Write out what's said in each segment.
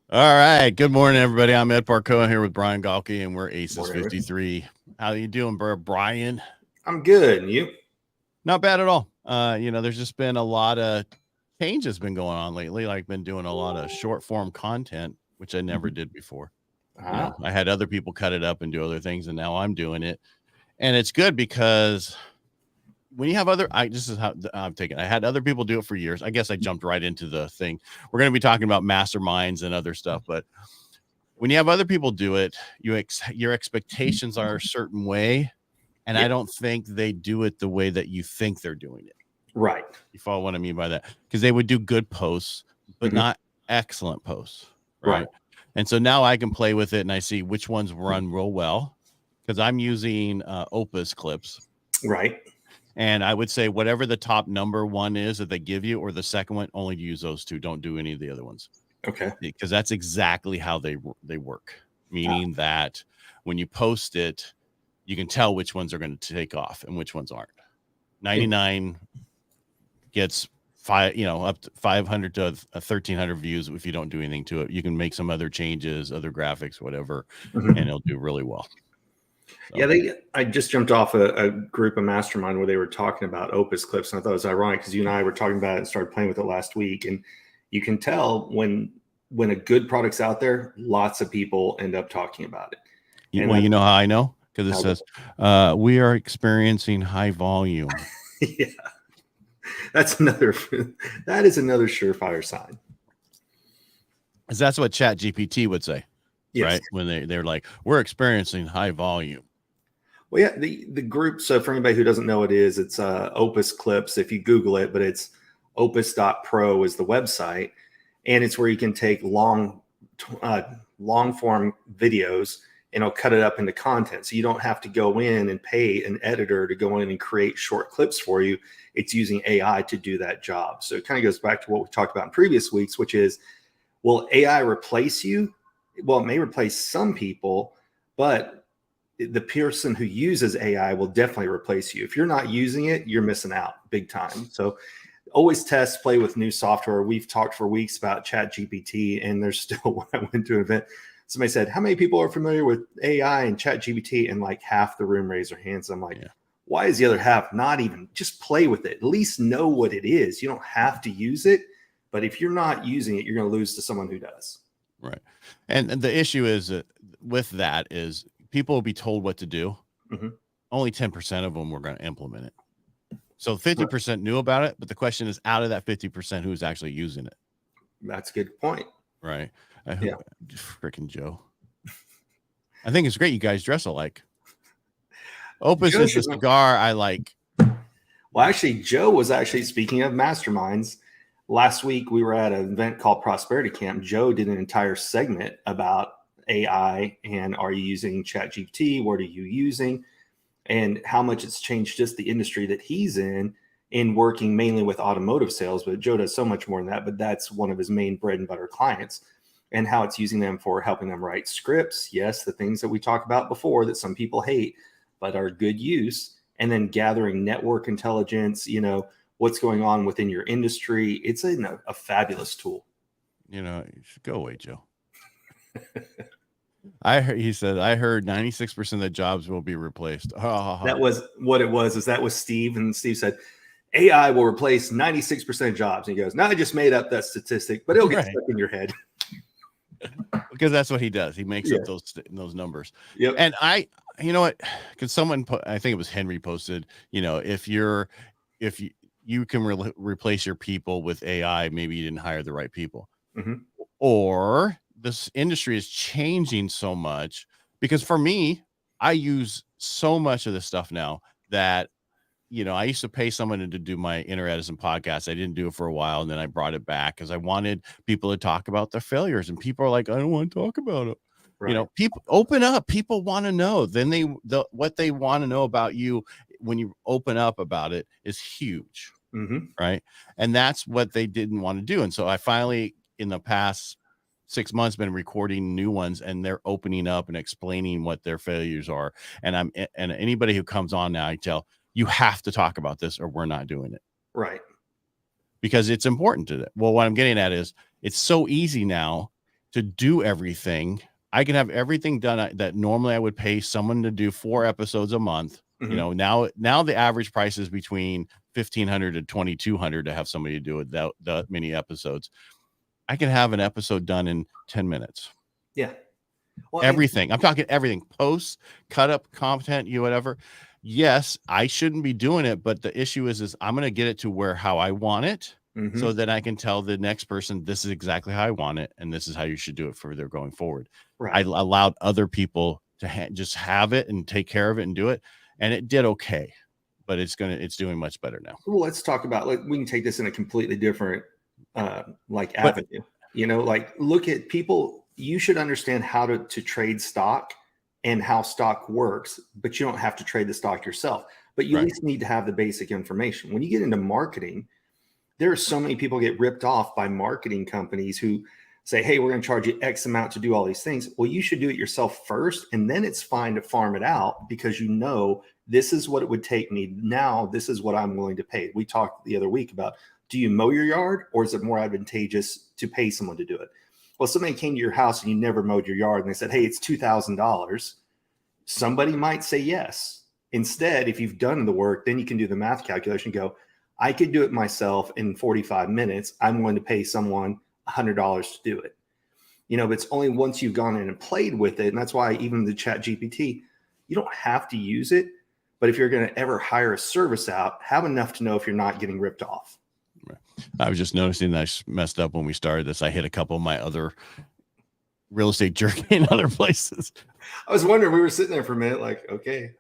All right. Good morning, everybody. I'm Ed Parcaut here with Brian Galke, and we're ACES53. How you doing, bro, Brian? I'm good. And you? Not bad at all. There's just been a lot of change that's been going on lately. Like, been doing a lot of short form content, which I never did before. I had other people cut it up and do other things, and now I'm doing it. And it's good because when you have this is how I'm taking it. I had other people do it for years. I guess I jumped right into the thing. We're going to be talking about masterminds and other stuff, but when you have other people do it, your expectations are a certain way. And I don't think they do it the way that you think they're doing it. Right. You follow what I mean by that? Because they would do good posts, but not excellent posts. Right. And so now I can play with it and I see which ones run real well because I'm using Opus clips. Right. And I would say whatever the top number one is that they give you, or the second one, only use those two. Don't do any of the other ones. Okay. Because that's exactly how they work. Meaning that when you post it, you can tell which ones are going to take off and which ones aren't. 99 gets up to 500 to 1,300 views if you don't do anything to it. You can make some other changes, other graphics, whatever, and it'll do really well. So. Yeah, I just jumped off a group of Mastermind where they were talking about Opus clips, and I thought it was ironic because you and I were talking about it and started playing with it last week, and you can tell when a good product's out there, lots of people end up talking about it. You know how I know? Because it says we are experiencing high volume. Yeah, that is another surefire sign. Because that's what ChatGPT would say. Yes. Right? When they're like, we're experiencing high volume. Well, yeah, the group. So for anybody who doesn't know what it is, it's Opus Clips. If you Google it, but it's opus.pro is the website, and it's where you can take long form videos and it'll cut it up into content. So you don't have to go in and pay an editor to go in and create short clips for you. It's using AI to do that job. So it kind of goes back to what we talked about in previous weeks, which is, will AI replace you? Well, it may replace some people, but the person who uses AI will definitely replace you. If you're not using it, you're missing out big time. So always test, play with new software. We've talked for weeks about ChatGPT, and there's still, when I went to an event, somebody said, how many people are familiar with AI and ChatGPT? And like half the room raised their hands. I'm like, why is the other half not even? Just play with it. At least know what it is. You don't have to use it. But if you're not using it, you're going to lose to someone who does. Right. And the issue is with that is people will be told what to do. Only 10% of them were going to implement it. So 50% knew about it. But the question is, out of that 50%, who's actually using it? That's a good point. Right. Freaking Joe. I think it's great you guys dress alike. Opus is the cigar I like. Well, actually, Joe was speaking of masterminds. Last week, we were at an event called Prosperity Camp. Joe did an entire segment about AI and are you using ChatGPT? What are you using? And how much it's changed just the industry that he's in working mainly with automotive sales. But Joe does so much more than that. But that's one of his main bread and butter clients, and how it's using them for helping them write scripts. Yes, the things that we talked about before that some people hate, but are good use. And then gathering network intelligence, what's going on within your industry. It's a fabulous tool. You should go away, Joe. He said, I heard 96% of the jobs will be replaced. That was what it was. That was Steve. And Steve said, AI will replace 96% of jobs. And he goes, no, I just made up that statistic, but it'll get stuck in your head. Because that's what he does. He makes up those numbers. Yep. And you know what? Because someone, I think it was Henry, posted, if you can replace your people with AI, maybe you didn't hire the right people. Or this industry is changing so much, because for me, I use so much of this stuff now that, I used to pay someone to do my Inner Edison podcast. I didn't do it for a while, and then I brought it back because I wanted people to talk about their failures, and people are like, I don't want to talk about it. Right. People open up. People want to know. Then what they want to know about you when you open up about it is huge. Right. And that's what they didn't want to do. And so I finally, in the past 6 months, been recording new ones, and they're opening up and explaining what their failures are. And anybody who comes on now, I tell, you have to talk about this or we're not doing it. Right. because it's important to it. Well, what I'm getting at is it's so easy now to do everything. I can have everything done that normally I would pay someone to do 4 episodes a month. Mhm. You know, now the average price is between $1,500 to $2,200 to have somebody do it that many episodes. I can have an episode done in 10 minutes. Yeah. Well, Everything. I'm talking everything. Posts, cut up content, whatever. Yes, I shouldn't be doing it, but the issue is I'm going to get it to how I want it, so that I can tell the next person, this is exactly how I want it, and this is how you should do it further going forward. Right. I allowed other people to just have it and take care of it and do it, and it did okay, but it's doing much better now. Well, let's talk about, like, we can take this in a completely different avenue. Look at people. You should understand how to trade stock and how stock works, but you don't have to trade the stock yourself. But you at least need to have the basic information. When you get into marketing, there are so many people get ripped off by marketing companies who say, hey, we're going to charge you X amount to do all these things. Well, you should do it yourself first, and then it's fine to farm it out, because this is what it would take me. Now, this is what I'm willing to pay. We talked the other week about, do you mow your yard, or is it more advantageous to pay someone to do it? Well, somebody came to your house and you never mowed your yard, and they said, hey, it's $2,000. Somebody might say yes. Instead, if you've done the work, then you can do the math calculation and go, I could do it myself in 45 minutes. I'm willing to pay someone $100 to do it. But it's only once you've gone in and played with it. And that's why even the Chat GPT, you don't have to use it. But if you're going to ever hire a service out, have enough to know if you're not getting ripped off. I was just noticing that I messed up when we started this. I hit a couple of my other real estate jerky in other places. I was wondering, we were sitting there for a minute, like, okay.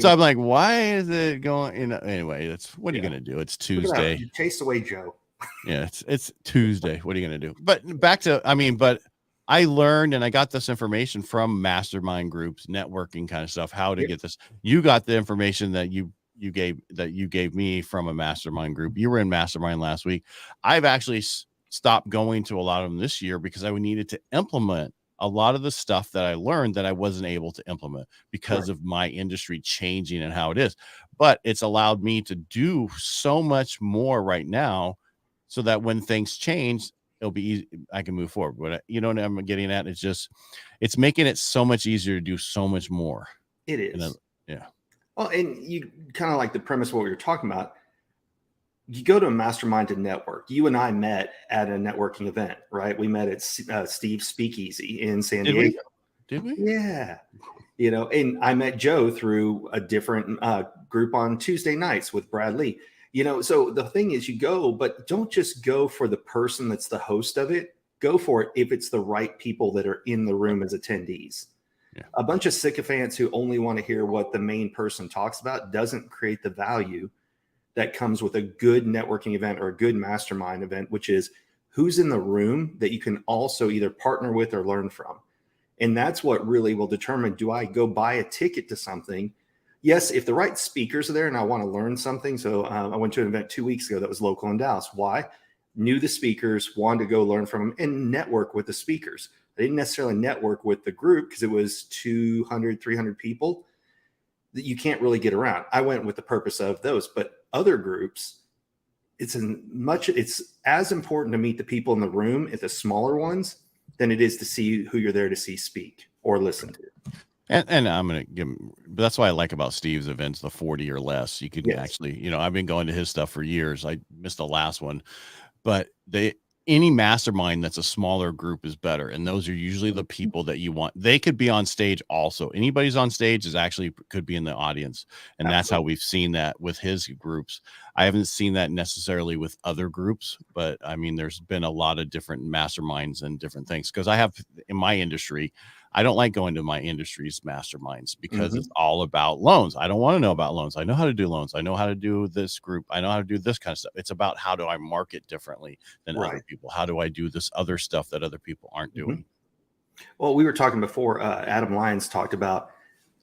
So I'm like, why is it going? Anyway, what are you going to do? It's Tuesday. You chased away Joe. Yeah, it's Tuesday. What are you going to do? But back to, but I learned and I got this information from mastermind groups, networking kind of stuff, how to get this. You got the information that you gave me from a mastermind group. You were in mastermind last week. I've actually stopped going to a lot of them this year because I needed to implement a lot of the stuff that I learned that I wasn't able to implement because of my industry changing and how it is. But it's allowed me to do so much more right now, so that when things change, it'll be easy. I can move forward. But what I'm getting at? It's making it so much easier to do so much more. It is. Yeah. Well, and you kind of like the premise of what we were talking about. You go to a mastermind to network. You and I met at a networking event, right? We met at Steve's Speakeasy in San Diego. Did we? Yeah. And I met Joe through a different group on Tuesday nights with Brad Lee. So the thing is, you go, but don't just go for the person that's the host of it. Go for it if it's the right people that are in the room as attendees. Yeah. A bunch of sycophants who only want to hear what the main person talks about doesn't create the value that comes with a good networking event or a good mastermind event, which is who's in the room that you can also either partner with or learn from. And that's what really will determine, do I go buy a ticket to something? Yes, if the right speakers are there and I want to learn something. So I went to an event 2 weeks ago that was local in Dallas. Why? Knew the speakers, wanted to go learn from them and network with the speakers. I didn't necessarily network with the group because it was 200, 300 people that you can't really get around. I went with the purpose of those, but other groups, it's as important to meet the people in the room at the smaller ones than it is to see who you're there to see speak or listen to. And I'm going to give him, but that's what I like about Steve's events, the 40 or less. You can actually, I've been going to his stuff for years. I missed the last one, but any mastermind that's a smaller group is better. And those are usually the people that you want. They could be on stage also. Anybody's on stage could be in the audience. And that's how we've seen that with his groups. I haven't seen that necessarily with other groups, but there's been a lot of different masterminds and different things. Because I have in my industry, I don't like going to my industry's masterminds because it's all about loans. I don't want to know about loans. I know how to do loans. I know how to do this group. I know how to do this kind of stuff. It's about how do I market differently than other people? How do I do this other stuff that other people aren't doing? Well, we were talking before, Adam Lyons talked about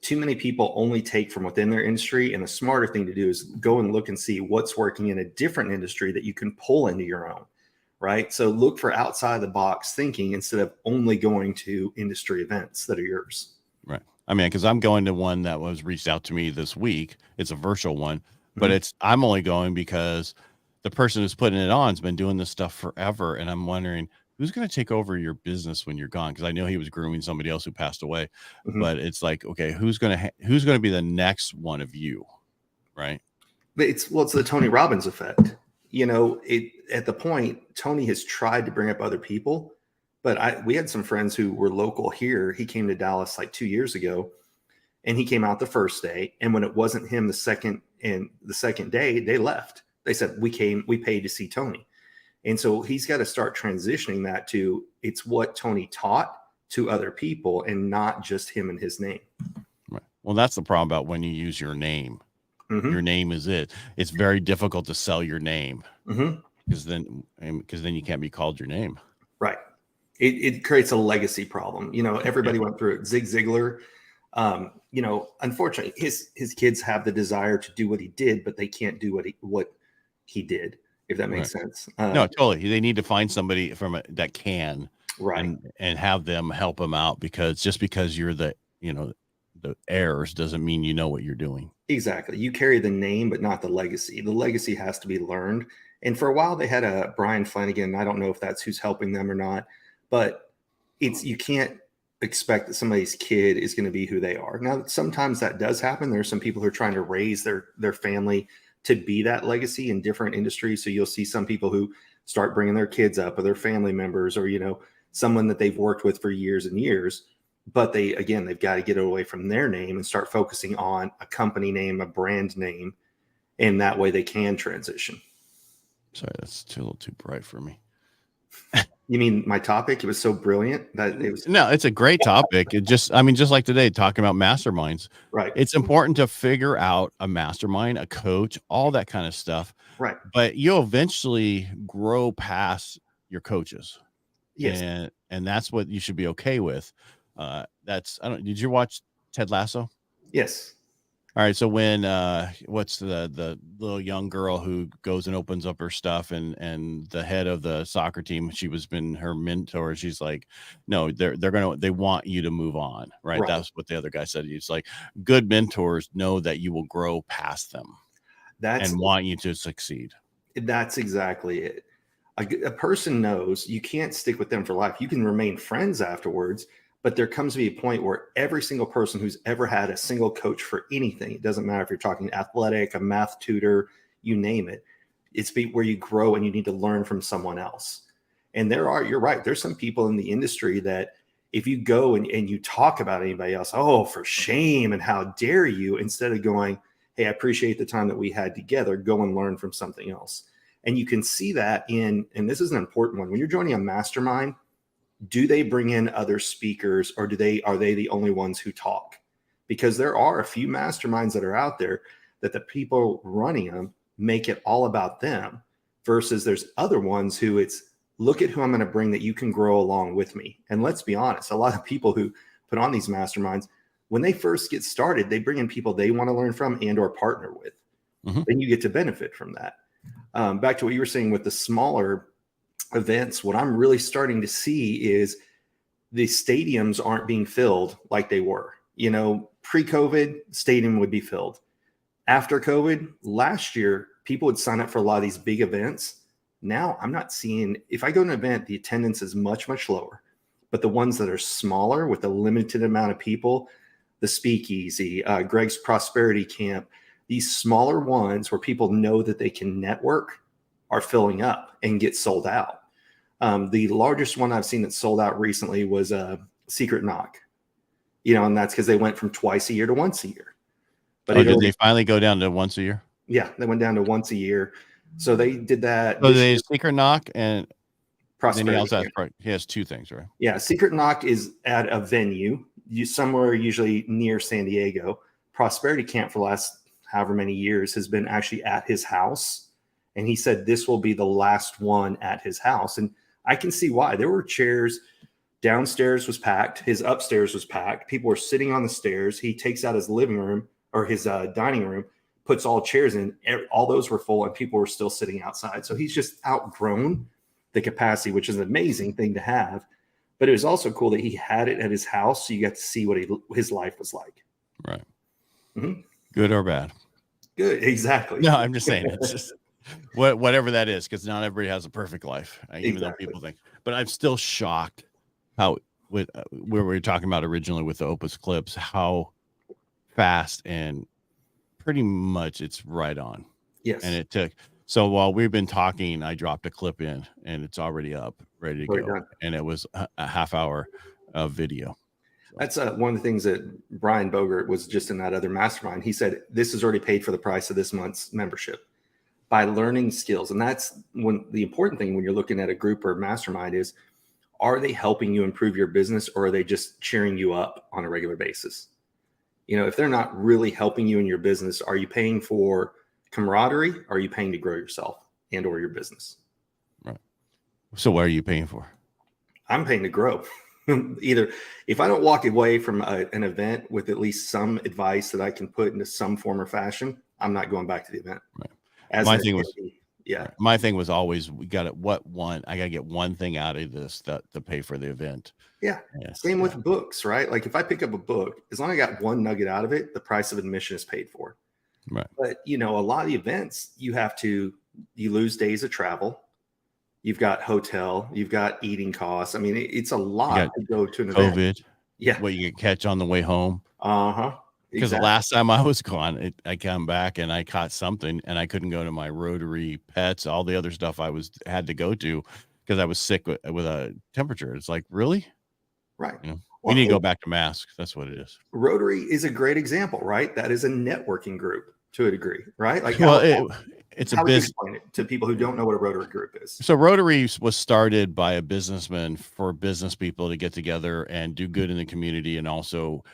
too many people only take from within their industry. And the smarter thing to do is go and look and see what's working in a different industry that you can pull into your own. Right. So look for outside the box thinking instead of only going to industry events that are yours. Right. Because I'm going to one that was reached out to me this week. It's a virtual one, but I'm only going because the person who's putting it on has been doing this stuff forever. And I'm wondering who's going to take over your business when you're gone. Cause I know he was grooming somebody else who passed away, but it's like, okay, who's going to be the next one of you? Right. But it's the Tony Robbins effect. At the point, Tony has tried to bring up other people, but we had some friends who were local here. He came to Dallas like 2 years ago, and he came out the first day. And when it wasn't him the second day, they left. They said, we paid to see Tony. And so he's got to start transitioning that to it's what Tony taught to other people and not just him and his name. Right. Well, that's the problem about when you use your name. Your name is it. It's very difficult to sell your name because then you can't be called your name. Right. It creates a legacy problem. Everybody went through it. Zig Ziglar, unfortunately, his kids have the desire to do what he did, but they can't do what he did. If that makes sense. No, totally. They need to find somebody that can, right, and have them help them out, because just because you're the heirs doesn't mean you know what you're doing. Exactly. You carry the name, but not the legacy. The legacy has to be learned. And for a while, they had a Brian Flanagan. I don't know if that's who's helping them or not, but you can't expect that somebody's kid is going to be who they are. Now, sometimes that does happen. There are some people who are trying to raise their family to be that legacy in different industries. So you'll see some people who start bringing their kids up, or their family members, or, someone that they've worked with for years and years. But they've got to get away from their name and start focusing on a company name, a brand name. And that way they can transition. Sorry, that's a little too bright for me. You mean my topic? It was so brilliant that it was. No, it's a great topic. Just like today, talking about masterminds, right? It's important to figure out a mastermind, a coach, all that kind of stuff. Right. But you'll eventually grow past your coaches. Yes. And that's what you should be okay with. Did you watch Ted Lasso? Yes. All right. So when, what's the little young girl who goes and opens up her stuff, and the head of the soccer team, she was been her mentor. She's like, no, they want you to move on. Right. That's what the other guy said. It's like, good mentors know that you will grow past them and want you to succeed. That's exactly it. A person knows you can't stick with them for life. You can remain friends afterwards, but there comes to be a point where every single person who's ever had a single coach for anything, it doesn't matter if you're talking athletic, a math tutor, you name it, it's where you grow and you need to learn from someone else. And you're right, there's some people in the industry that if you go and you talk about anybody else, oh, for shame and how dare you, instead of going, hey, I appreciate the time that we had together, go and learn from something else. And you can see that and this is an important one, when you're joining a mastermind, do they bring in other speakers, or are they the only ones who talk? Because there are a few masterminds that are out there that the people running them make it all about them, versus there's other ones who it's, look at who I'm going to bring that you can grow along with me. And let's be honest, a lot of people who put on these masterminds, when they first get started, they bring in people they want to learn from and or partner with. Then you get to benefit from that. Back to what you were saying with the smaller events, what I'm really starting to see is the stadiums aren't being filled like they were. Pre-COVID, stadium would be filled. After COVID, last year, people would sign up for a lot of these big events. Now I'm not seeing, if I go to an event, the attendance is much, much lower. But the ones that are smaller with a limited amount of people, the Speakeasy, Greg's Prosperity Camp, these smaller ones where people know that they can network are filling up and get sold out. The largest one I've seen that sold out recently was Secret Knock, and that's because they went from twice a year to once a year. But did they finally go down to once a year? Yeah, they went down to once a year. So they did that. So they Secret Knock and Prosperity. He has two things, right? Yeah, Secret Knock is at a venue, somewhere usually near San Diego. Prosperity Camp for the last however many years has been actually at his house. And he said this will be the last one at his house. And I can see why. There were chairs. Downstairs was packed. His upstairs was packed. People were sitting on the stairs. He takes out his living room or his dining room, puts all chairs in. All those were full and people were still sitting outside. So he's just outgrown the capacity, which is an amazing thing to have. But it was also cool that he had it at his house. So you got to see what his life was like. Right. Mm-hmm. Good or bad? Good. Exactly. No, I'm just saying. It's just... whatever that is, because not everybody has a perfect life, even though Exactly. people think. But I'm still shocked how with where we were talking about originally with the Opus clips, how fast and pretty much it's right on. Yes. And it took, so while we've been talking, I dropped a clip in and it's already up, ready to Very go. done. And it was a half hour of video. So. That's one of the things that Brian Bogert was just in that other mastermind. He said, this is already paid for the price of this month's membership by learning skills. And that's when the important thing when you're looking at a group or a mastermind is, are they helping you improve your business, or are they just cheering you up on a regular basis? You know, if they're not really helping you in your business, are you paying for camaraderie? Or are you paying to grow yourself and or your business? Right. So what are you paying for? I'm paying to grow. Either if I don't walk away from an event with at least some advice that I can put into some form or fashion, I'm not going back to the event. Right. As my thing was, yeah. Right. My thing was always, we got it. I got to get one thing out of this to pay for the event. Yeah. Same with books, right? Like if I pick up a book, as long as I got one nugget out of it, the price of admission is paid for. Right. But you know, a lot of the events you lose days of travel. You've got hotel, you've got eating costs. I mean, it's a lot to go to an event. COVID. Yeah. What you could catch on the way home. Uh-huh. Because the last time I was gone, I come back and I caught something and I couldn't go to my Rotary Pets, all the other stuff I had to go to because I was sick with a temperature. It's like, really? Right. You know, we need to go back to masks. That's what it is. Rotary is a great example, right? That is a networking group to a degree, right? Like, well, it's how a would you explain it to people who don't know what a Rotary group is? So Rotary was started by a businessman for business people to get together and do good in the community, and also,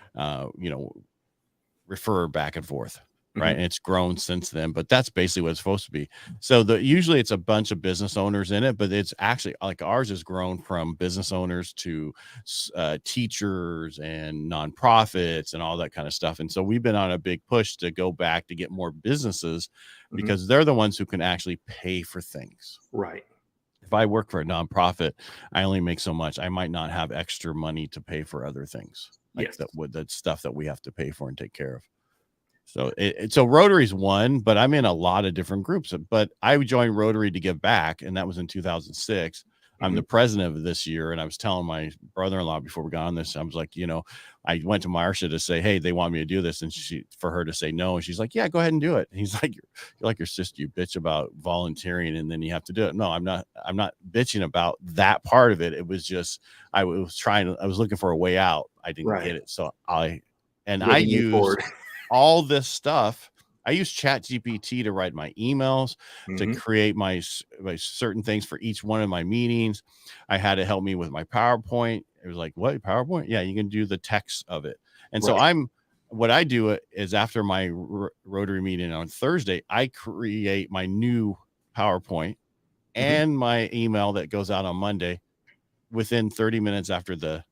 refer back and forth. Right. And it's grown since then, but that's basically what it's supposed to be. So usually it's a bunch of business owners in it, but it's actually like ours has grown from business owners to teachers and nonprofits and all that kind of stuff. And so we've been on a big push to go back to get more businesses because they're the ones who can actually pay for things. Right. If I work for a nonprofit, I only make so much. I might not have extra money to pay for other things like that stuff that we have to pay for and take care of. So so Rotary's one, but I'm in a lot of different groups. But I joined Rotary to give back, and that was in 2006. I'm the president of this year, and I was telling my brother-in-law before we got on this, I was like, I went to Marcia to say, hey, they want me to do this, and for her to say no, and she's like, yeah, go ahead and do it. And he's like, you're like your sister, you bitch about volunteering, and then you have to do it. No, I'm not bitching about that part of it. It was just I was looking for a way out. I didn't get it, so I used all this stuff. I use ChatGPT to write my emails, to create my certain things for each one of my meetings. I had it help me with my PowerPoint. It was like, what, PowerPoint? Yeah, you can do the text of it. And so what I do is after my Rotary meeting on Thursday, I create my new PowerPoint and my email that goes out on Monday within 30 minutes after the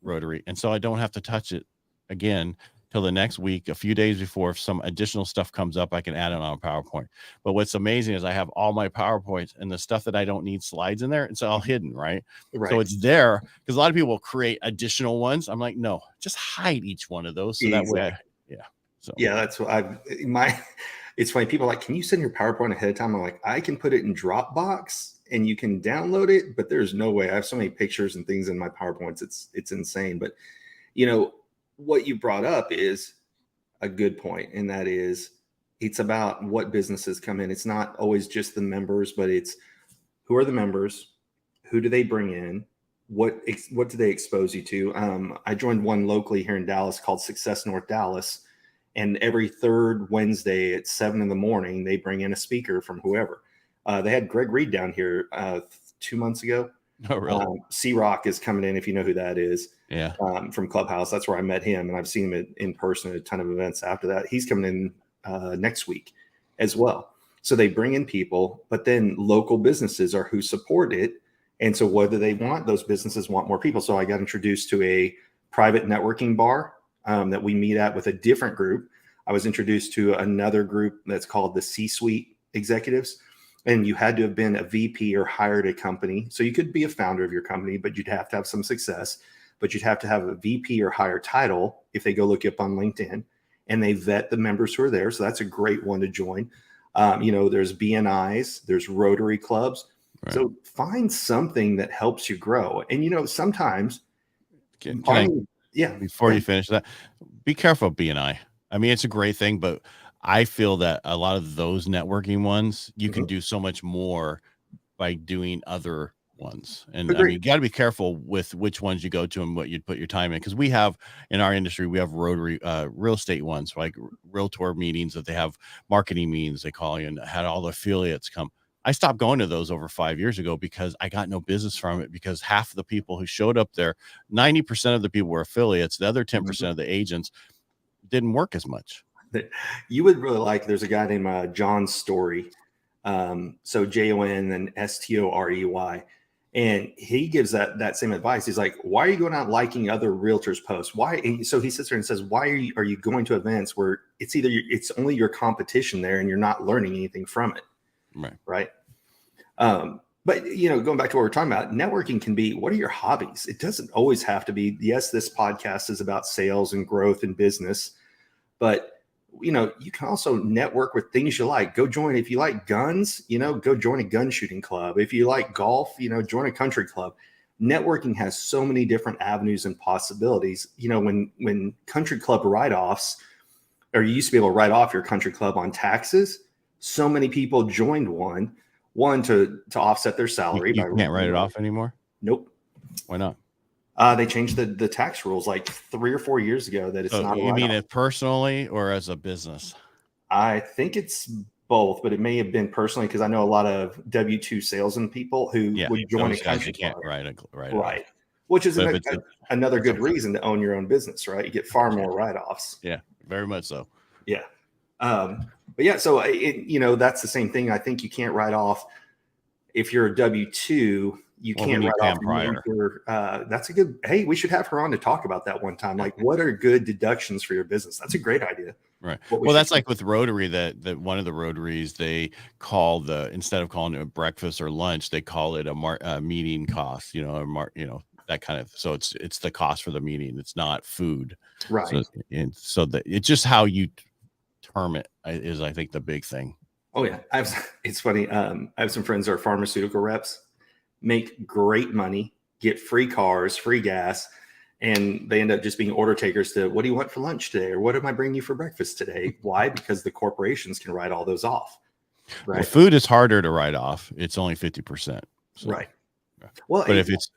Rotary. And so I don't have to touch it again till the next week. A few days before, if some additional stuff comes up, I can add it on a PowerPoint. But what's amazing is I have all my PowerPoints and the stuff that I don't need slides in there. It's all hidden, right? So it's there because a lot of people will create additional ones. I'm like, no, just hide each one of those. So that way, that's what it's funny. People are like, can you send your PowerPoint ahead of time? I'm like, I can put it in Dropbox and you can download it, but there's no way. I have so many pictures and things in my PowerPoints. It's insane. But what you brought up is a good point, and that is it's about what businesses come in. It's not always just the members, but it's who are the members, who do they bring in, what do they expose you to. I joined one locally here in Dallas called Success North Dallas, and every third Wednesday at 7 a.m, they bring in a speaker from whoever. They had Greg Reed down here 2 months ago. Oh, really? C-Rock is coming in, if you know who that is. Yeah. From Clubhouse. That's where I met him, and I've seen him in person at a ton of events after that. He's coming in next week as well. So they bring in people, but then local businesses are who support it. And so what do they want? Those businesses want more people. So I got introduced to a private networking bar that we meet at with a different group. I was introduced to another group that's called the C-Suite Executives. And you had to have been a VP or hired a company. So you could be a founder of your company, but you'd have to have some success. But you'd have to have a VP or higher title if they go look you up on LinkedIn, and they vet the members who are there. So that's a great one to join. There's BNIs, there's Rotary clubs. Right. So find something that helps you grow. And, sometimes before you finish that, be careful of BNI. I mean, it's a great thing, but I feel that a lot of those networking ones, you can do so much more by doing other ones. And Agreed. I mean, you got to be careful with which ones you go to and what you'd put your time in. Because we have in our industry, we have Rotary real estate ones, like realtor meetings that they have, marketing meetings they call you, and had all the affiliates come. I stopped going to those over 5 years ago because I got no business from it, because half of the people who showed up there, 90% of the people were affiliates. The other 10% of the agents didn't work as much. You would really like, there's a guy named John Story. So Jon and Storey. And he gives that same advice. He's like, why are you going out liking other realtors' posts? Why? And so he sits there and says, why are you going to events where it's only your competition there and you're not learning anything from it? Right. But going back to what we're talking about, networking can be, what are your hobbies? It doesn't always have to be, yes, this podcast is about sales and growth and business, but you can also network with things you like. Go join, if you like guns, go join a gun shooting club. If you like golf, join a country club. Networking has so many different avenues and possibilities. When country club write-offs, or you used to be able to write off your country club on taxes, so many people joined one to offset their salary. You can't write it off anymore? Nope. Why not? They changed the tax rules like 3 or 4 years ago that it's not. You mean it personally or as a business? I think it's both, but it may have been personally, because I know a lot of W-2 salesman people who would join a country club. Right. Which is another good reason to own your own business, right? You get far more write-offs. Yeah, very much so. Yeah. But yeah, so that's the same thing. I think you can't write off, if you're a W-2, you can't write off your, that's a good, hey, we should have her on to talk about that one time. Like, what are good deductions for your business? That's a great idea. Right. Well, that's like with Rotary, that one of the Rotaries, they call instead of calling it a breakfast or lunch, they call it a meeting cost, that kind of, so it's the cost for the meeting. It's not food. Right. So it's just how you term it is, I think, the big thing. Oh yeah. It's funny. I have some friends that are pharmaceutical reps, make great money, get free cars, free gas, and they end up just being order takers to, what do you want for lunch today? Or what am I bringing you for breakfast today? Why? Because the corporations can write all those off. Right. Well, food is harder to write off. It's only 50%. So. Right. Well, but if it's,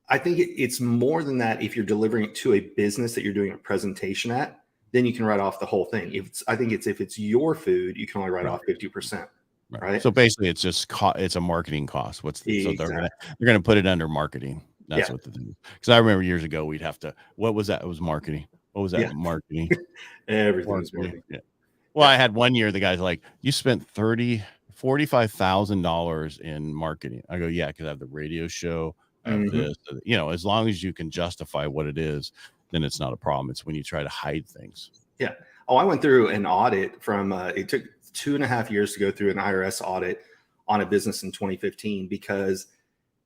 I think it's more than that. If you're delivering it to a business that you're doing a presentation at, then you can write off the whole thing. If it's your food, you can only write off 50%. Right. So basically, it's just it's a marketing cost. So they're gonna put it under marketing. That's what the thing is. Because I remember years ago, we'd have to. What was that? It was marketing. What was that? Yeah. Marketing. Everything's marketing. Yeah. Well, I had one year. The guy's like, "You spent $45,000 in marketing." I go, "Yeah, because I have the radio show. I have this. As long as you can justify what it is, then it's not a problem. It's when you try to hide things." Yeah. Oh, I went through an audit from. It took 2.5 years to go through an IRS audit on a business in 2015, because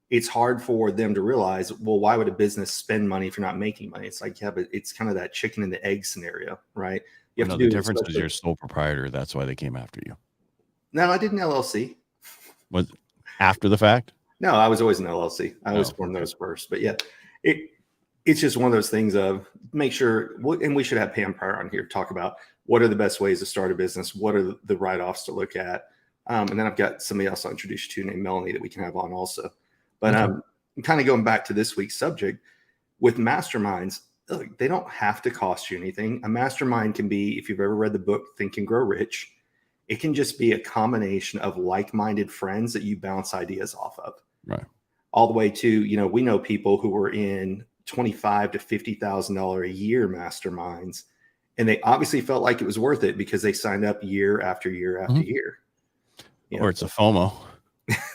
it's hard for them to realize, well, why would a business spend money if you're not making money? It's like, yeah, but it's kind of that chicken and the egg scenario, right? You have to do the difference is you're a sole proprietor. That's why they came after you. No, I did an LLC. Was after the fact? No, I was always an LLC. I always formed those first. But yeah, it's just one of those things of make sure, and we should have Pam Pryor on here to talk about what are the best ways to start a business, what are the write-offs to look at. And then I've got somebody else I'll introduce you to named Melanie that we can have on also. But I'm kind of going back to this week's subject with masterminds. Look, they don't have to cost you anything. A mastermind can be, if you've ever read the book Think and Grow Rich, it can just be a combination of like-minded friends that you bounce ideas off of. Right. All the way to, we know people who were in $25,000 to $50,000 a year masterminds, and they obviously felt like it was worth it because they signed up year after year after year. Or it's a FOMO.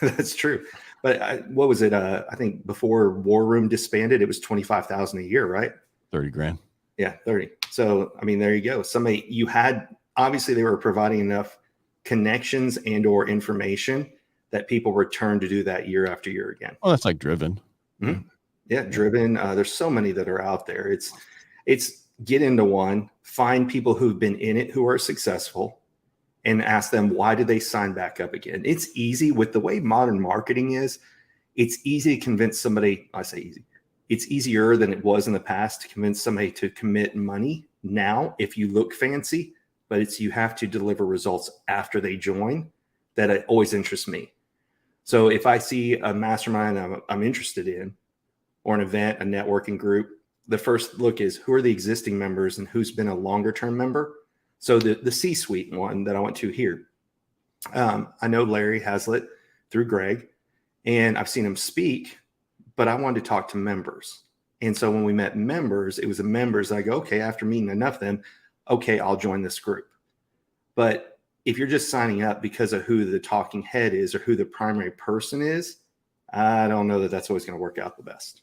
That's true. But what was it? I think before War Room disbanded, it was $25,000 a year, right? 30 grand. Yeah, 30. So, I mean, there you go. Obviously they were providing enough connections and or information that people return to do that year after year again. Well, that's like Driven. Mm-hmm. Yeah, Driven. There's so many that are out there. It's get into one, find people who've been in it who are successful, and ask them, why did they sign back up again? It's easy with the way modern marketing is. It's easy to convince somebody. I say easy. It's easier than it was in the past to convince somebody to commit money now if you look fancy, but it's you have to deliver results after they join. That it always interests me. So if I see a mastermind I'm interested in, or an event, a networking group, the first look is who are the existing members and who's been a longer term member. So the C-suite one that I went to here, I know Larry Hazlitt through Greg, and I've seen him speak, but I wanted to talk to members. And so when we met members, it was the members. I go, okay, after meeting enough of them, okay, I'll join this group. But if you're just signing up because of who the talking head is or who the primary person is, I don't know that that's always going to work out the best.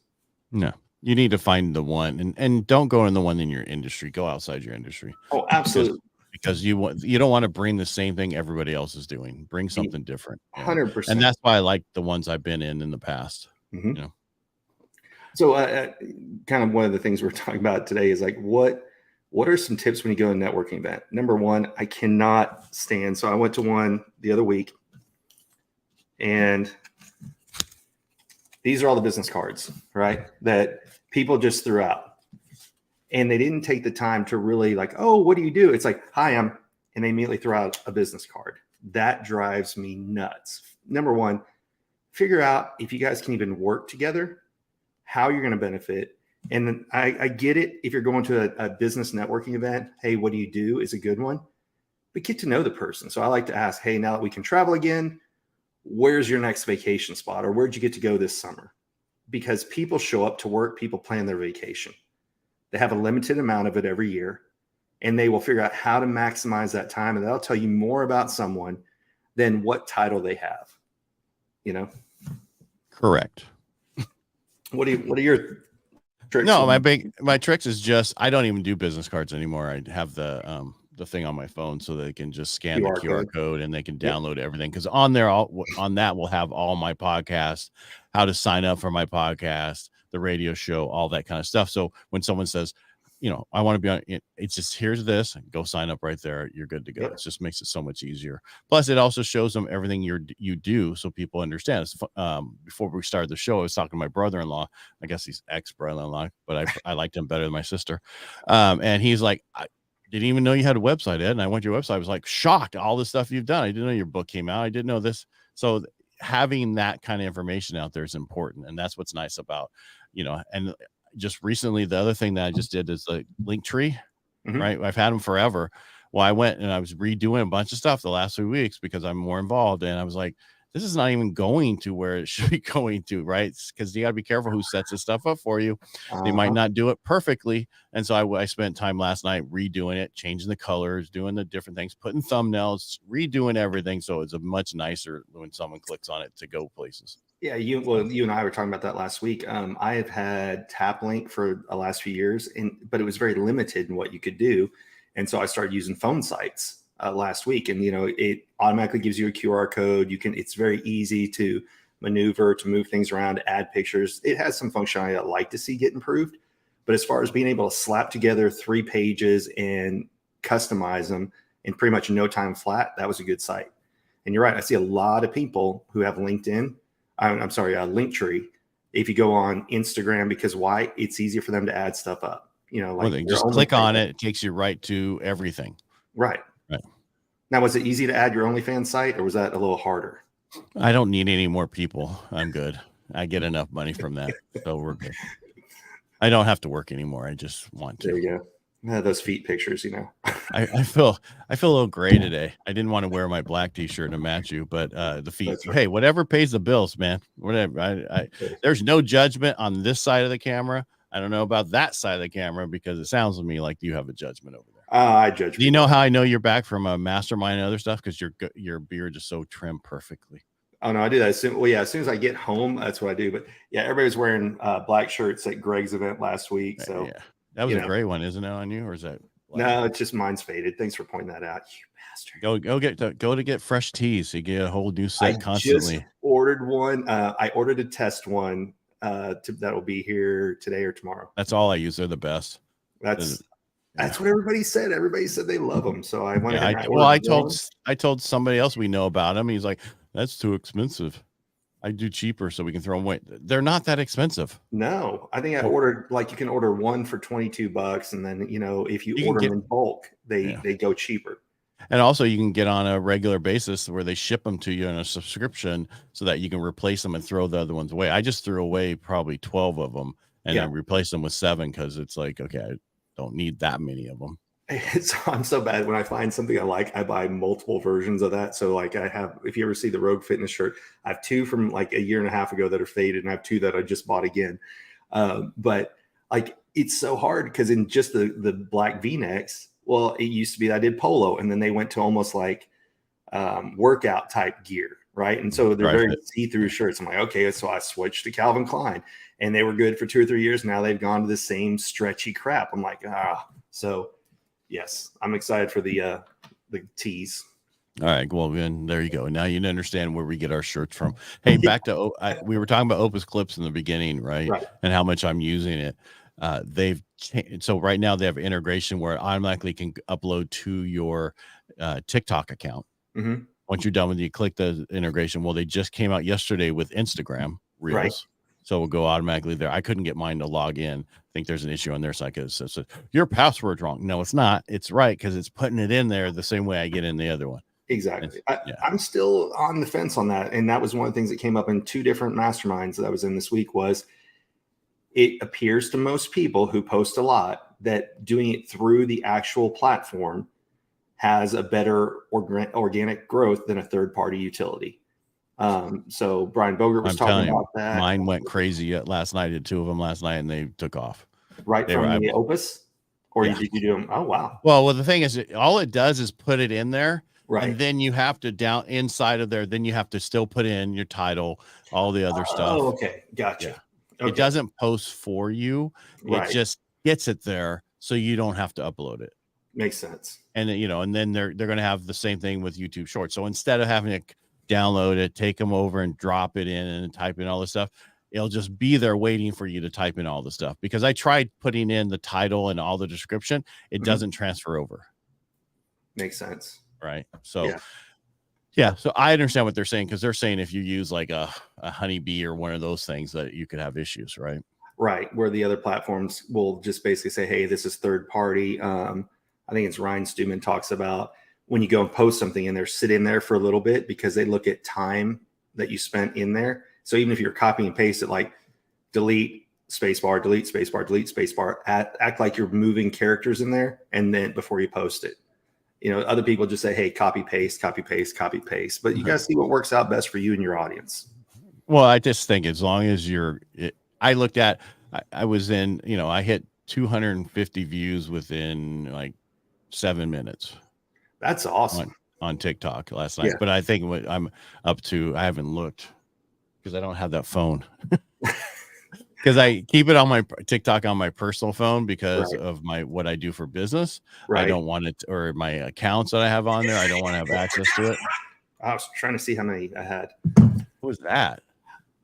No, you need to find the one, and don't go in the one in your industry. Go outside your industry. Oh, absolutely. Because you don't want to bring the same thing everybody else is doing. Bring something different. 100%. And that's why I like the ones I've been in the past. Mm-hmm. You know. So kind of one of the things we're talking about today is like, what are some tips when you go to a networking event? Number one, I cannot stand. So I went to one the other week, and these are all the business cards, right? That people just threw out. And they didn't take the time to really like, oh, what do you do? It's like, hi, and they immediately throw out a business card. That drives me nuts. Number one, figure out if you guys can even work together, how you're going to benefit. And then I get it. If you're going to a business networking event, hey, what do you do is a good one, but get to know the person. So I like to ask, hey, now that we can travel again, where's your next vacation spot? Or where'd you get to go this summer? Because people show up to work, people plan their vacation. They have a limited amount of it every year, and they will figure out how to maximize that time. And that'll tell you more about someone than what title they have, you know? Correct. What are your tricks? No, my tricks is just, I don't even do business cards anymore. I have the thing on my phone so they can just scan the QR code and they can download everything. Cause on there, on that, we'll have all my podcasts, how to sign up for my podcast, the radio show, all that kind of stuff. So when someone says, you know, I want to be on it, it's just, here's this, go sign up right there. You're good to go. It just makes it so much easier. Plus it also shows them everything you do. So people understand. Before we started the show, I was talking to my brother-in-law, I guess he's ex-brother-in-law, but I liked him better than my sister. And he's like, I didn't even know you had a website, Ed. And I went to your website. I was like shocked. All the stuff you've done. I didn't know your book came out. I didn't know this. So having that kind of information out there is important. And that's what's nice about, you know, and just recently, the other thing that I just did is the link tree, right? I've had them forever. Well, I went and I was redoing a bunch of stuff the last 2 weeks because I'm more involved. And I was like, this is not even going to where it should be going to, right? Because you got to be careful who sets this stuff up for you. They might not do it perfectly. And so I spent time last night redoing it, changing the colors, doing the different things, putting thumbnails, redoing everything. So it's a much nicer when someone clicks on it to go places. Yeah, you and I were talking about that last week. I have had TapLink for the last few years, but it was very limited in what you could do. And so I started using phone sites last week, and it automatically gives you a QR code. It's very easy to maneuver, to move things around, add pictures. It has some functionality I'd like to see get improved. But as far as being able to slap together 3 pages and customize them in pretty much no time flat, that was a good site. And you're right. I see a lot of people who have LinkedIn. I'm sorry, Linktree. If you go on Instagram, because why? It's easier for them to add stuff up. They just click on it. It takes you right to everything. Right. Now, was it easy to add your OnlyFans site, or was that a little harder? I don't need any more people. I'm good. I get enough money from that, so we're good. I don't have to work anymore. I just want to. There you go. Those feet pictures, I feel a little gray today. I didn't want to wear my black t-shirt to match you, but the feet. Right. Hey, whatever pays the bills, man. Whatever. There's no judgment on this side of the camera. I don't know about that side of the camera because it sounds to me like you have a judgment over there. I judge. Do you know how I know you're back from a Mastermind and other stuff? Because your beard is so trimmed perfectly. Oh no, I do that. As soon as I get home, that's what I do. But yeah, everybody's wearing black shirts at Greg's event last week. So yeah, that was a gray one, isn't it, on you, or is that? No, it's just mine's faded. Thanks for pointing that out, you bastard. Go to get fresh tees. So you get a whole new set constantly. Just ordered one. I ordered a test one. That will be here today or tomorrow. That's all I use. They're the best. That's what everybody said. Everybody said they love them. So I went ahead and I told somebody else we know about him. He's like, that's too expensive. I do cheaper so we can throw them away. They're not that expensive. No, I think I ordered, like, you can order one for $22, and then, you know, if you order them in bulk, they go cheaper. And also you can get on a regular basis where they ship them to you in a subscription so that you can replace them and throw the other ones away. I just threw away probably 12 of them and then replaced them with 7 because it's like, okay, I don't need that many of them. I'm so bad when I find something I like, I buy multiple versions of that. So like I have, if you ever see the Rogue Fitness shirt, I have 2 from like a year and a half ago that are faded, and I have 2 that I just bought again. But like, it's so hard because in just the black V-necks, well, it used to be that I did polo, and then they went to almost like workout type gear, right? And so they're very see-through shirts. I'm like, okay, so I switched to Calvin Klein, and they were good for 2 or 3 years. Now they've gone to the same stretchy crap. I'm like, so yes, I'm excited for the tees. All right, well then there you go. Now you understand where we get our shirts from. Hey, back to we were talking about Opus Clips in the beginning, right? And how much I'm using it. They've changed, so right now they have integration where it automatically can upload to your TikTok account. Once you're done with it, you click the integration. Well, they just came out yesterday with Instagram Reels. So we'll go automatically there. I couldn't get mine to log in. I think there's an issue on their side because it says your password's wrong. No, it's not. It's right because it's putting it in there the same way I get in the other one. Exactly. I'm still on the fence on that. And that was one of the things that came up in 2 different masterminds that I was in this week. Was it appears to most people who post a lot that doing it through the actual platform has a better organic growth than a third-party utility. So Brian Bogert was talking about that. Mine went crazy last night. I did 2 of them last night and they took off. Right from the Opus? Or did you do them? Oh, wow. Well, the thing is, all it does is put it in there. Right. And then you have to down inside of there. Then you have to still put in your title, all the other stuff. Oh, okay. Gotcha. Yeah. Okay. It doesn't post for you. It just gets it there so you don't have to upload it. Makes sense. And you know, and then they're going to have the same thing with YouTube Shorts. So instead of having to download it, take them over and drop it in and type in all this stuff, it'll just be there waiting for you to type in all the stuff. Because I tried putting in the title and all the description, it doesn't transfer over. Makes sense. Right. So yeah, so I understand what they're saying, because they're saying if you use like a honeybee or one of those things that you could have issues, right? Right, where the other platforms will just basically say, hey, this is third party. I think it's Ryan Stewman talks about when you go and post something in there, sit in there for a little bit because they look at time that you spent in there. So even if you're copying and paste it, like delete spacebar, delete spacebar, delete spacebar, act like you're moving characters in there, and then before you post it. You know, other people just say, hey, copy, paste, copy, paste, copy, paste. But you got to see what works out best for you and your audience. Well, I just think as long as I looked at, I was in, you know, I hit 250 views within like 7 minutes. That's awesome. On TikTok last night. Yeah. But I think what I'm up to, I haven't looked because I don't have that phone. Because I keep it on my TikTok on my personal phone because of what I do for business. I don't want it, or my accounts that I have on there, I don't want to have access to it. I was trying to see how many I had. What was that?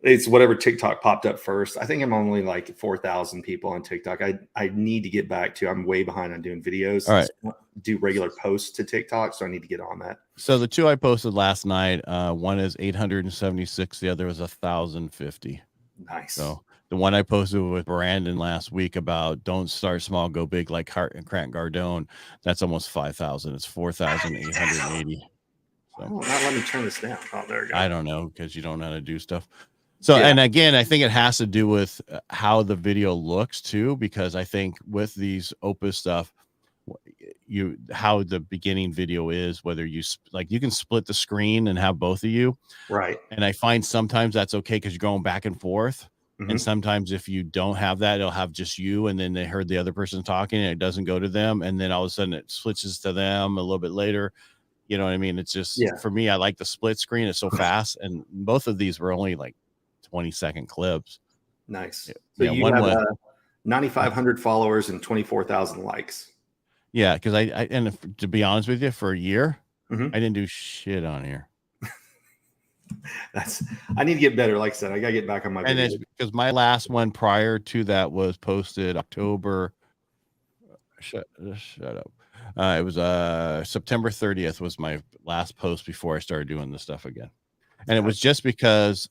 It's whatever TikTok popped up first. I think I'm only like 4,000 people on TikTok. I need to get back to, I'm way behind on doing videos. All right. Do regular posts to TikTok. So I need to get on that. So the 2 I posted last night, one is 876. The other was 1,050. Nice. So the one I posted with Brandon last week about don't start small, go big like Hart and Grant Cardone, that's almost 5,000. It's 4,880. So not let me turn this down. Oh, there you go. I don't know, because you don't know how to do stuff. So, and again, I think it has to do with how the video looks too, because I think with these Opus stuff, how the beginning video is, whether you like, you can split the screen and have both of you. Right. And I find sometimes that's okay because you're going back and forth. And sometimes if you don't have that, it'll have just you, and then they heard the other person talking and it doesn't go to them. And then all of a sudden it switches to them a little bit later. You know what I mean? It's just, for me, I like the split screen. It's so fast. And both of these were only like 20-second clips. Nice. So you have 9,500 followers and 24,000 likes. Yeah. Because and to be honest with you, for a year, I didn't do shit on here. I need to get better. Like I said, I gotta get back on my videos. And because my last one prior to that was posted October Shut up. It was September 30th was my last post before I started doing this stuff again. And it was just because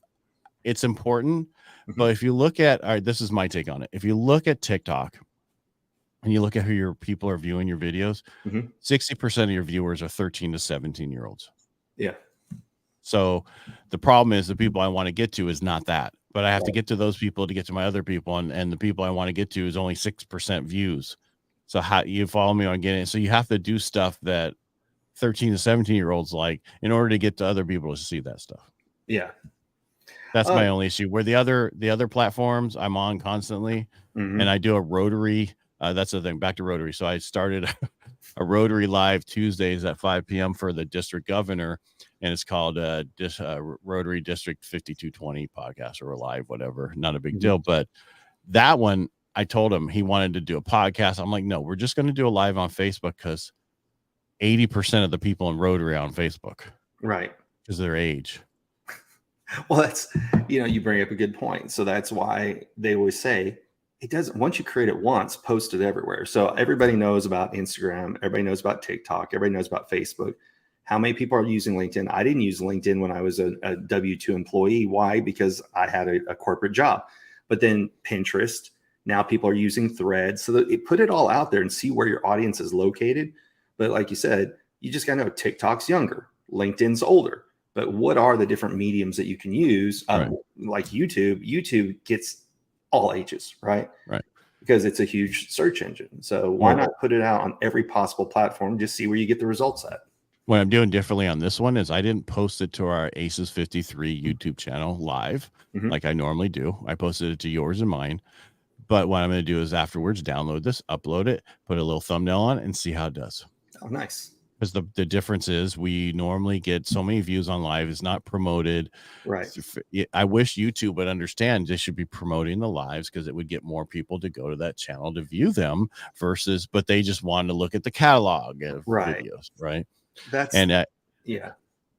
it's important. But if you look at, all right, this is my take on it. If you look at TikTok and you look at who your people are viewing your videos, 60% of your viewers are 13 to 17-year-olds. Yeah. So the problem is the people I want to get to is not that, but I have to get to those people to get to my other people. And the people I want to get to is only 6% views. So how you follow me on getting it. So you have to do stuff that 13 to 17-year-olds like in order to get to other people to see that stuff. Yeah. That's my only issue. Where the other platforms I'm on constantly, and I do a Rotary. That's the thing. Back to Rotary. So I started a Rotary Live Tuesdays at 5 p.m. for the district governor, and it's called Rotary District 5220 podcast or live, whatever. Not a big deal, but that one I told him he wanted to do a podcast. I'm like, no, we're just going to do a live on Facebook because 80% of the people in Rotary are on Facebook, right? Because of their age. Well, that's, you bring up a good point. So that's why they always say it doesn't, once you create it once, post it everywhere. So everybody knows about Instagram. Everybody knows about TikTok. Everybody knows about Facebook. How many people are using LinkedIn? I didn't use LinkedIn when I was a W-2 employee. Why? Because I had a corporate job. But then Pinterest, now people are using Threads. So that put it all out there and see where your audience is located. But like you said, you just got to know TikTok's younger, LinkedIn's older. But what are the different mediums that you can use? Like YouTube. YouTube gets all ages, right? Right. Because it's a huge search engine. So why not put it out on every possible platform? Just see where you get the results at. What I'm doing differently on this one is I didn't post it to our ACES53 YouTube channel live like I normally do. I posted it to yours and mine. But what I'm going to do is afterwards download this, upload it, put a little thumbnail on it, and see how it does. Oh, nice. Because the difference is we normally get so many views on live. It's not promoted. Right. I wish YouTube would understand they should be promoting the lives because it would get more people to go to that channel to view them but they just wanted to look at the catalog of videos. Right. Yeah.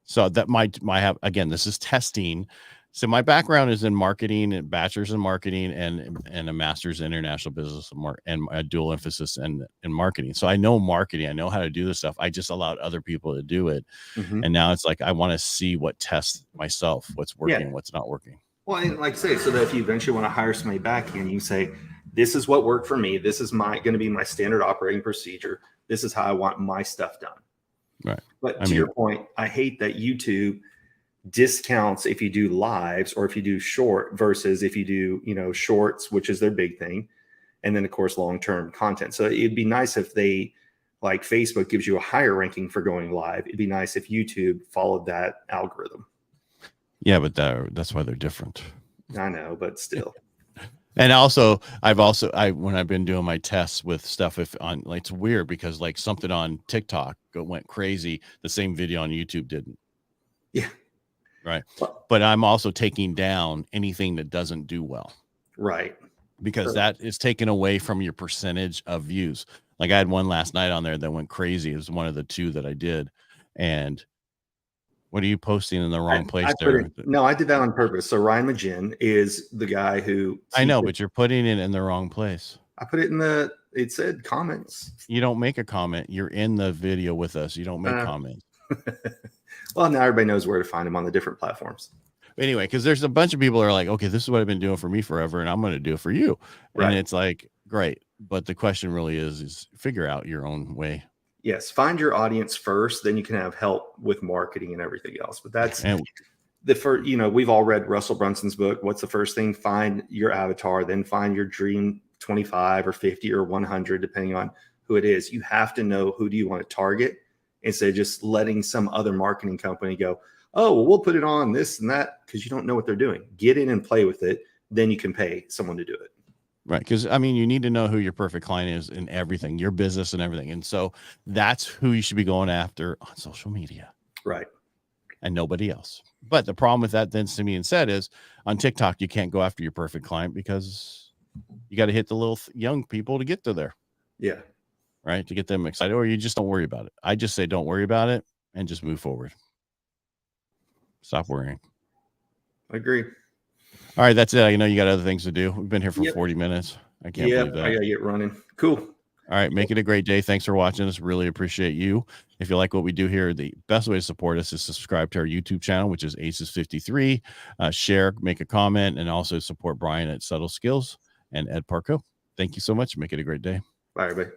So that might have, again, this is testing. So my background is in marketing and bachelor's in marketing and a master's in international business and a dual emphasis in marketing. So I know marketing. I know how to do this stuff. I just allowed other people to do it. And now it's like, I want to see what tests myself, what's working, what's not working. Well, and like I say, so that if you eventually want to hire somebody back in, you say, this is what worked for me. This is going to be my standard operating procedure. This is how I want my stuff done. Right. But to your point, I hate that YouTube discounts if you do lives or if you do short versus if you do, shorts, which is their big thing. And then of course, long-term content. So it'd be nice if they, like Facebook gives you a higher ranking for going live. It'd be nice if YouTube followed that algorithm. Yeah, but that's why they're different. I know, but still. And also, when I've been doing my tests with stuff, it's weird because like something on TikTok went crazy. The same video on YouTube didn't. Yeah. Right. But I'm also taking down anything that doesn't do well. Right. Because that is taken away from your percentage of views. Like I had one last night on there that went crazy. It was one of the two that I did. And what are you posting in the wrong place there? No, I did that on purpose. So Ryan Magin is the guy who... I know, but you're putting it in the wrong place. I put it it said comments. You don't make a comment. You're in the video with us. You don't make comments. Well, now everybody knows where to find them on the different platforms. Anyway, because there's a bunch of people that are like, okay, this is what I've been doing for me forever, and I'm going to do it for you. Right. And it's like, great. But the question really is figure out your own way. Yes. Find your audience first, then you can have help with marketing and everything else. But that's the first, we've all read Russell Brunson's book. What's the first thing? Find your avatar, then find your dream 25 or 50 or 100, depending on who it is. You have to know who do you want to target instead of just letting some other marketing company go, oh, well, we'll put it on this and that, because you don't know what they're doing. Get in and play with it. Then you can pay someone to do it. Right. Because, you need to know who your perfect client is in everything, your business and everything. And so that's who you should be going after on social media. Right. And nobody else. But the problem with that, then, Simeon said, is on TikTok, you can't go after your perfect client because you got to hit the little young people to get to there. Yeah. Right. To get them excited, or you just don't worry about it. I just say, don't worry about it and just move forward. Stop worrying. I agree. All right. That's it. I know you got other things to do. We've been here for 40 minutes. I can't believe that. I got to get running. Cool. All right. Make it a great day. Thanks for watching us. Really appreciate you. If you like what we do here, the best way to support us is subscribe to our YouTube channel, which is ACES53. Share, make a comment, and also support Brian at Subtle Skills and Ed Parcaut. Thank you so much. Make it a great day. Bye, everybody.